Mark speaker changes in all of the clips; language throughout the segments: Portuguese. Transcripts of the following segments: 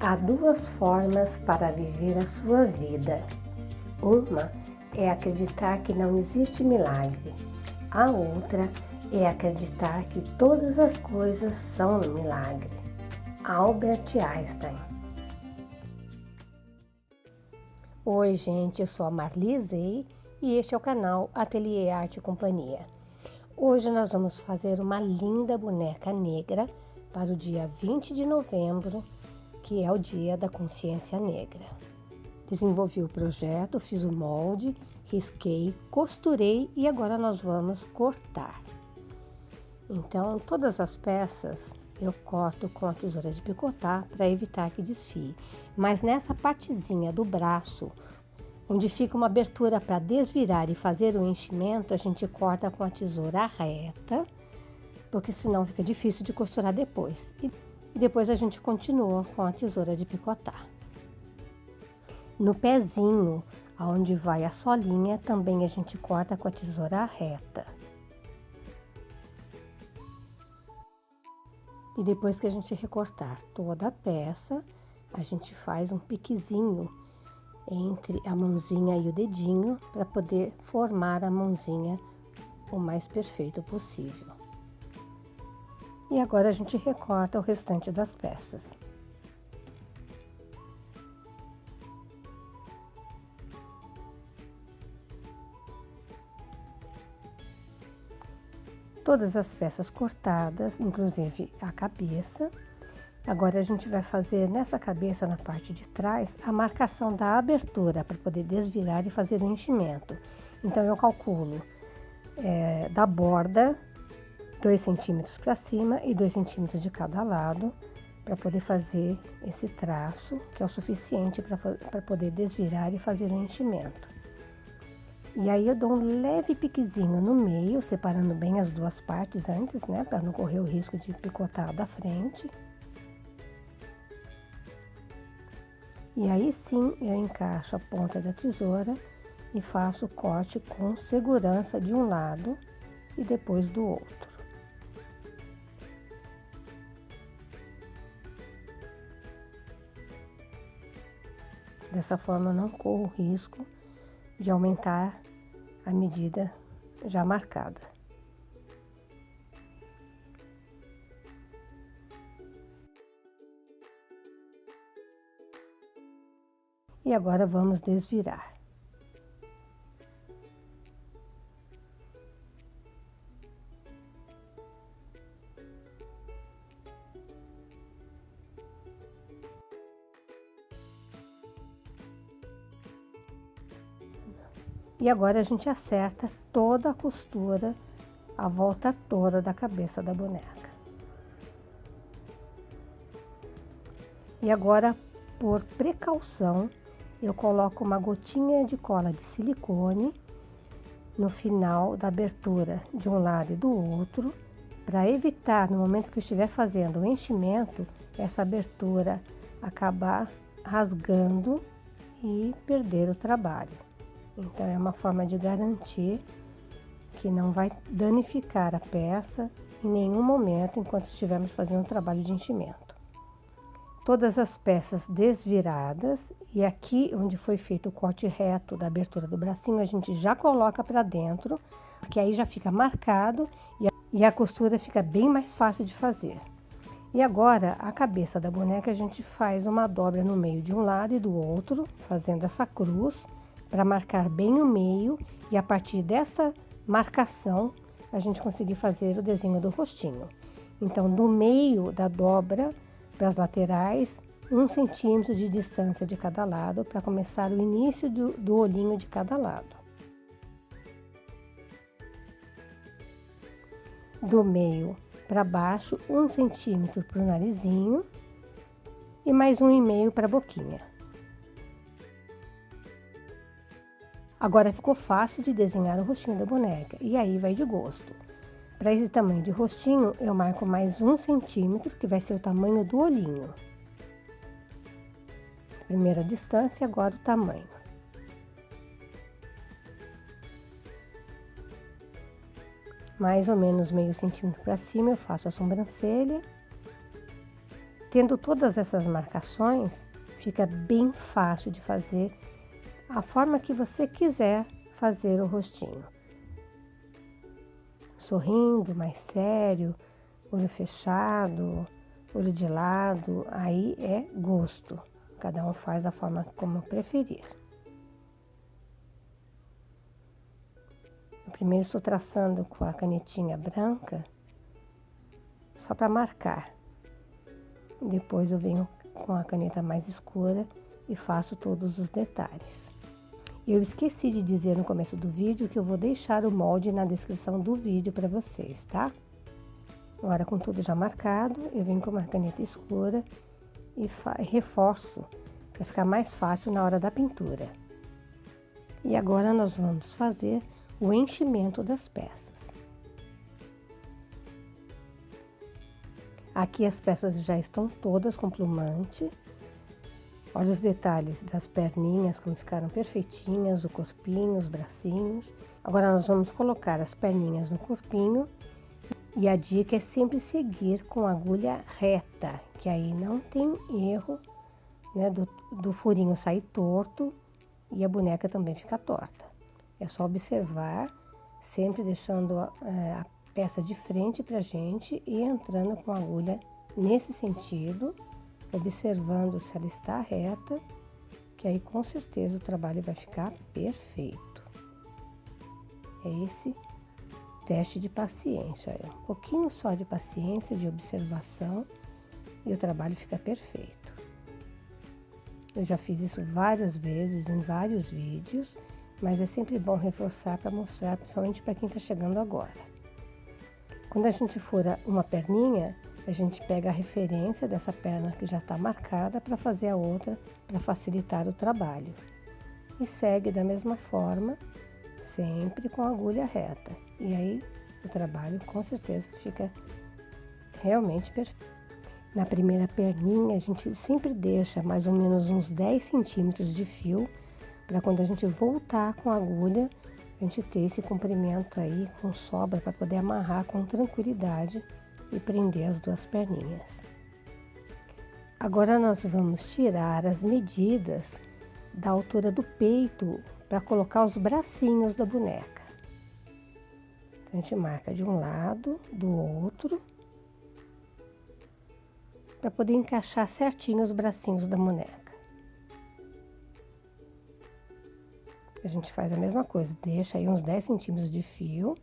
Speaker 1: Há duas formas para viver a sua vida. Uma é acreditar que não existe milagre. A outra é acreditar que todas as coisas são um milagre. Albert Einstein. Oi, gente, eu sou a Marlise e este é o canal Ateliê Arte e Companhia. Hoje nós vamos fazer uma linda boneca negra para o dia 20 de novembro, que é o Dia da Consciência Negra. Desenvolvi o projeto, fiz o molde, risquei, costurei e agora nós vamos cortar. Então, todas as peças eu corto com a tesoura de picotar para evitar que desfie. Mas nessa partezinha do braço, onde fica uma abertura para desvirar e fazer o enchimento, a gente corta com a tesoura reta, porque senão fica difícil de costurar depois. E depois a gente continua com a tesoura de picotar. No pezinho, aonde vai a solinha, também a gente corta com a tesoura reta. E depois que a gente recortar toda a peça, a gente faz um piquezinho entre a mãozinha e o dedinho para poder formar a mãozinha o mais perfeito possível. E agora a gente recorta o restante das peças. Todas as peças cortadas, inclusive a cabeça. Agora a gente vai fazer nessa cabeça, na parte de trás, a marcação da abertura para poder desvirar e fazer o enchimento. Então eu calculo da borda 2 centímetros para cima e 2 centímetros de cada lado para poder fazer esse traço, que é o suficiente para poder desvirar e fazer o enchimento. E aí eu dou um leve piquezinho no meio, separando bem as duas partes antes, né, para não correr o risco de picotar da frente. E aí sim eu encaixo a ponta da tesoura e faço o corte com segurança de um lado e depois do outro. Dessa forma eu não corro o risco de aumentar a medida já marcada. E agora vamos desvirar. E agora a gente acerta toda a costura, a volta toda da cabeça da boneca. E agora, por precaução, eu coloco uma gotinha de cola de silicone no final da abertura de um lado e do outro, para evitar, no momento que eu estiver fazendo o enchimento, essa abertura acabar rasgando e perder o trabalho. Então, é uma forma de garantir que não vai danificar a peça em nenhum momento enquanto estivermos fazendo o trabalho de enchimento. Todas as peças desviradas e aqui onde foi feito o corte reto da abertura do bracinho, a gente já coloca para dentro, porque aí já fica marcado e a costura fica bem mais fácil de fazer. E agora, a cabeça da boneca, a gente faz uma dobra no meio de um lado e do outro, fazendo essa cruz, para marcar bem o meio e a partir dessa marcação a gente conseguir fazer o desenho do rostinho. Então, do meio da dobra para as laterais, 1 centímetro de distância de cada lado para começar o início do olhinho de cada lado. Do meio para baixo, 1 centímetro para o narizinho e mais 1,5 para a boquinha. Agora ficou fácil de desenhar o rostinho da boneca, e aí vai de gosto. Para esse tamanho de rostinho, eu marco mais 1 centímetro, que vai ser o tamanho do olhinho. Primeira distância, agora o tamanho. Mais ou menos meio centímetro para cima, eu faço a sobrancelha. Tendo todas essas marcações, fica bem fácil de fazer a forma que você quiser fazer o rostinho. Sorrindo, mais sério, olho fechado, olho de lado, aí é gosto. Cada um faz da forma como preferir. Eu primeiro estou traçando com a canetinha branca, só para marcar. Depois eu venho com a caneta mais escura e faço todos os detalhes. Eu esqueci de dizer no começo do vídeo que eu vou deixar o molde na descrição do vídeo para vocês, tá? Agora, com tudo já marcado, eu venho com uma caneta escura e reforço para ficar mais fácil na hora da pintura. E agora nós vamos fazer o enchimento das peças. Aqui as peças já estão todas com plumante. Olha os detalhes das perninhas, como ficaram perfeitinhas, o corpinho, os bracinhos. Agora nós vamos colocar as perninhas no corpinho. E a dica é sempre seguir com a agulha reta, que aí não tem erro, né, do furinho sair torto e a boneca também fica torta. É só observar, sempre deixando a peça de frente pra gente e entrando com a agulha nesse sentido, observando se ela está reta, que aí com certeza o trabalho vai ficar perfeito. É esse teste de paciência, olha, um pouquinho só de paciência, de observação e o trabalho fica perfeito. Eu já fiz isso várias vezes em vários vídeos, mas é sempre bom reforçar para mostrar, principalmente para quem está chegando agora. Quando a gente fura uma perninha, a gente pega a referência dessa perna que já está marcada para fazer a outra, para facilitar o trabalho. E segue da mesma forma, sempre com a agulha reta. E aí o trabalho com certeza fica realmente perfeito. Na primeira perninha, a gente sempre deixa mais ou menos uns 10 centímetros de fio, para quando a gente voltar com a agulha, a gente ter esse comprimento aí com sobra para poder amarrar com tranquilidade e prender as duas perninhas. Agora nós vamos tirar as medidas da altura do peito para colocar os bracinhos da boneca. Então, a gente marca de um lado, do outro, para poder encaixar certinho os bracinhos da boneca. A gente faz a mesma coisa, deixa aí uns 10 centímetros de fio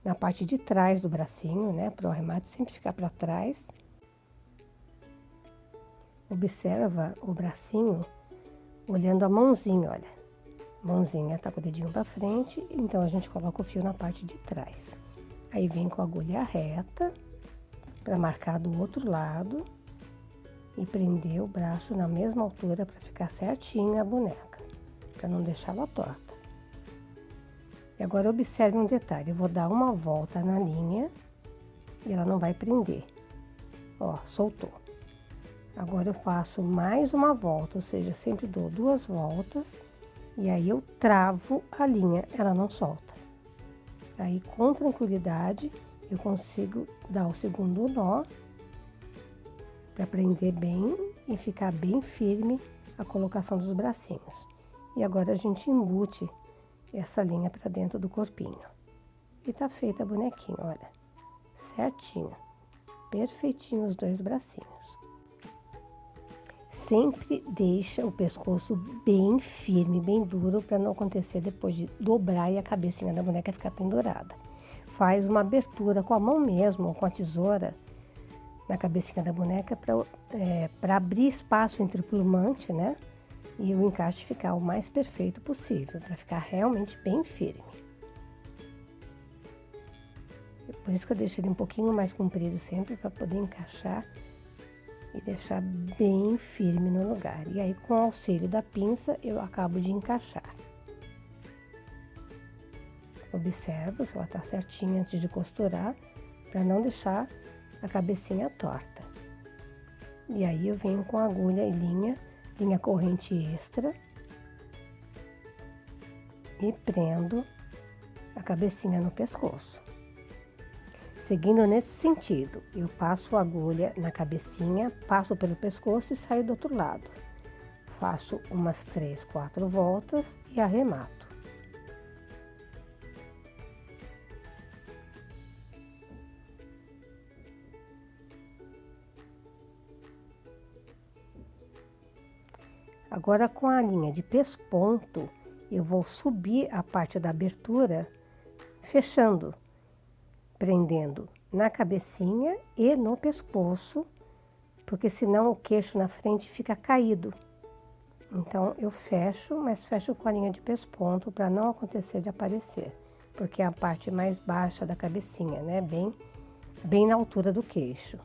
Speaker 1: na parte de trás do bracinho, né? Para o arremate sempre ficar para trás. Observa o bracinho olhando a mãozinha, olha. Mãozinha tá com o dedinho para frente, então a gente coloca o fio na parte de trás. Aí vem com a agulha reta para marcar do outro lado e prender o braço na mesma altura para ficar certinho a boneca, para não deixá-la torta. E agora observe um detalhe, eu vou dar uma volta na linha e ela não vai prender. Ó, soltou. Agora eu faço mais uma volta, ou seja, sempre dou 2 voltas e aí eu travo a linha, ela não solta. Aí com tranquilidade eu consigo dar o segundo nó para prender bem e ficar bem firme a colocação dos bracinhos. E agora a gente embute essa linha para dentro do corpinho. E tá feita a bonequinha, olha, certinho, perfeitinho os 2 bracinhos. Sempre deixa o pescoço bem firme, bem duro, para não acontecer depois de dobrar e a cabecinha da boneca ficar pendurada. Faz uma abertura com a mão mesmo, ou com a tesoura, na cabecinha da boneca, para abrir espaço entre o plumante, né? E o encaixe ficar o mais perfeito possível, para ficar realmente bem firme. Por isso que eu deixo ele um pouquinho mais comprido sempre, para poder encaixar e deixar bem firme no lugar. E aí, com o auxílio da pinça, eu acabo de encaixar. Observo se ela tá certinha antes de costurar, para não deixar a cabecinha torta. E aí, eu venho com agulha e linha corrente extra e prendo a cabecinha no pescoço. Seguindo nesse sentido, eu passo a agulha na cabecinha, passo pelo pescoço e saio do outro lado. Faço umas 3, 4 voltas e arremato. Agora, com a linha de pesponto, eu vou subir a parte da abertura, fechando, prendendo na cabecinha e no pescoço, porque senão o queixo na frente fica caído. Então, eu fecho, mas fecho com a linha de pesponto para não acontecer de aparecer, porque é a parte mais baixa da cabecinha, né? Bem na altura do queixo.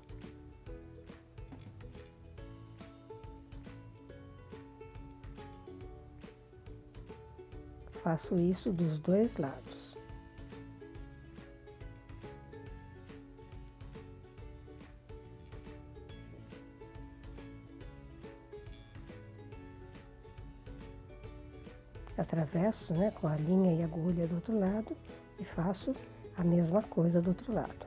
Speaker 1: Faço isso dos dois lados. Atravesso, né, com a linha e agulha do outro lado e faço a mesma coisa do outro lado.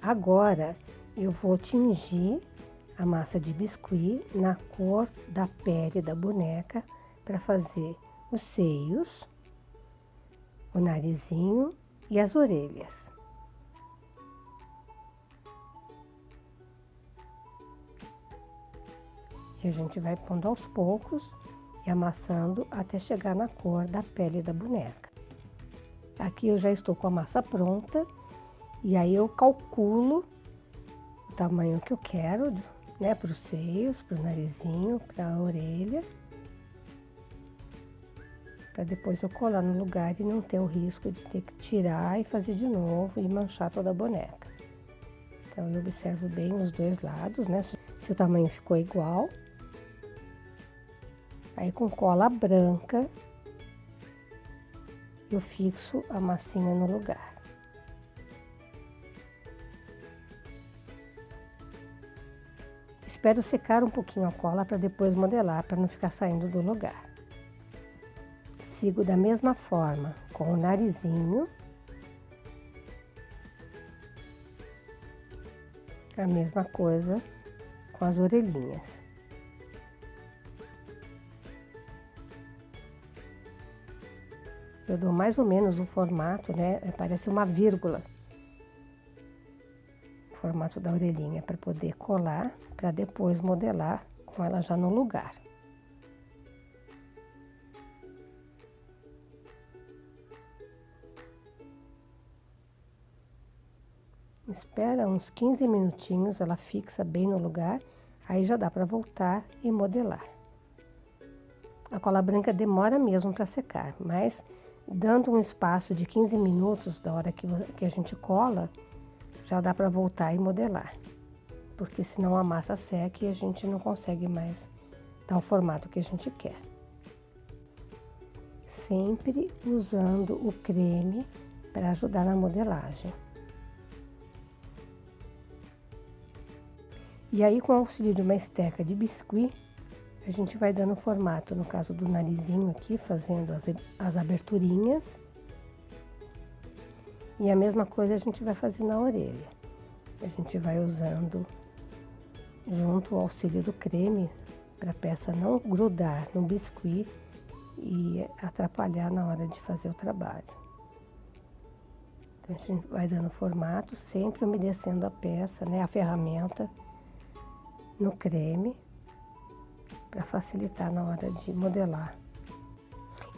Speaker 1: Agora, eu vou tingir a massa de biscuit na cor da pele da boneca para fazer os seios, o narizinho e as orelhas. E a gente vai pondo aos poucos e amassando até chegar na cor da pele da boneca. Aqui eu já estou com a massa pronta e aí eu calculo o tamanho que eu quero, né, para os seios, para o narizinho, para a orelha, para depois eu colar no lugar e não ter o risco de ter que tirar e fazer de novo e manchar toda a boneca. Então eu observo bem os dois lados, né, se o tamanho ficou igual. Aí com cola branca eu fixo a massinha no lugar. Espero secar um pouquinho a cola para depois modelar, para não ficar saindo do lugar. Sigo da mesma forma com o narizinho. A mesma coisa com as orelhinhas. Eu dou mais ou menos o formato, né? Parece uma vírgula. O formato da orelhinha para poder colar, para depois modelar com ela já no lugar. Espera uns 15 minutinhos, ela fixa bem no lugar, aí já dá para voltar e modelar. A cola branca demora mesmo para secar, mas dando um espaço de 15 minutos da hora que a gente cola, já dá para voltar e modelar. Porque senão a massa seca e a gente não consegue mais dar o formato que a gente quer. Sempre usando o creme para ajudar na modelagem. E aí, com o auxílio de uma esteca de biscuit, a gente vai dando formato, no caso do narizinho aqui, fazendo as aberturinhas. E a mesma coisa a gente vai fazer na orelha. A gente vai usando junto o auxílio do creme, para a peça não grudar no biscuit e atrapalhar na hora de fazer o trabalho. Então, a gente vai dando formato, sempre umedecendo a peça, né, a ferramenta, no creme, para facilitar na hora de modelar.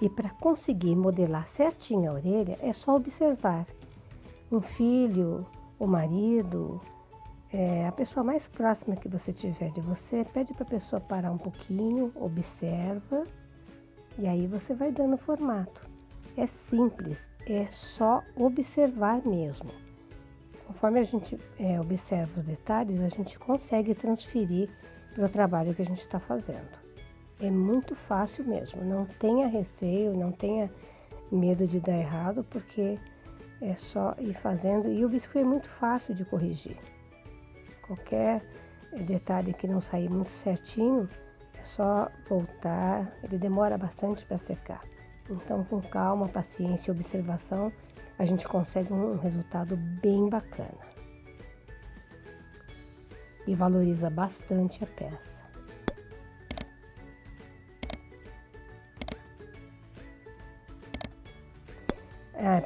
Speaker 1: E para conseguir modelar certinho a orelha, é só observar. Um filho, o marido, a pessoa mais próxima que você tiver de você, pede para a pessoa parar um pouquinho, observa, e aí você vai dando formato. É simples, é só observar mesmo. Conforme a gente observa os detalhes, a gente consegue transferir para o trabalho que a gente está fazendo. É muito fácil mesmo, não tenha receio, não tenha medo de dar errado, porque é só ir fazendo. E o biscuit é muito fácil de corrigir. Qualquer detalhe que não sair muito certinho, é só voltar, ele demora bastante para secar. Então, com calma, paciência e observação, a gente consegue um resultado bem bacana. E valoriza bastante a peça.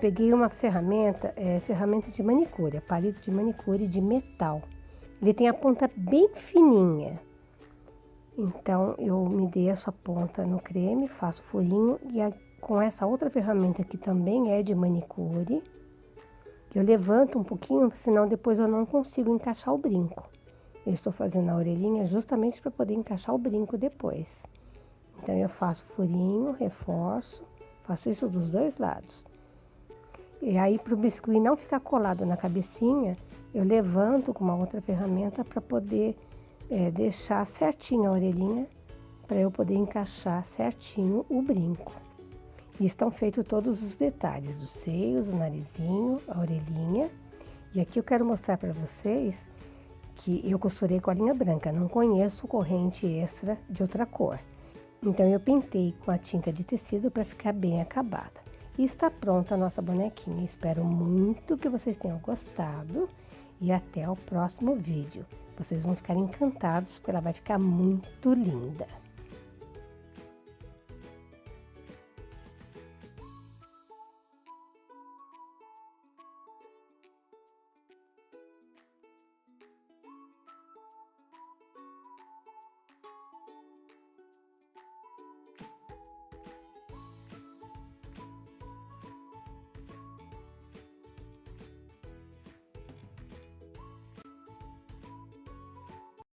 Speaker 1: Peguei uma ferramenta, ferramenta de manicure, palito de manicure de metal. Ele tem a ponta bem fininha. Então, eu medeço a ponta no creme, faço furinho e com essa outra ferramenta que também é de manicure, eu levanto um pouquinho, senão depois eu não consigo encaixar o brinco. Eu estou fazendo a orelhinha justamente para poder encaixar o brinco depois. Então, eu faço furinho, reforço, faço isso dos dois lados. E aí, para o biscuit não ficar colado na cabecinha, eu levanto com uma outra ferramenta para poder deixar certinho a orelhinha, para eu poder encaixar certinho o brinco. E estão feitos todos os detalhes dos seios, o narizinho, a orelhinha. E aqui eu quero mostrar para vocês que eu costurei com a linha branca, não conheço corrente extra de outra cor. Então eu pintei com a tinta de tecido para ficar bem acabada. E está pronta a nossa bonequinha. Espero muito que vocês tenham gostado e até o próximo vídeo. Vocês vão ficar encantados porque ela vai ficar muito linda.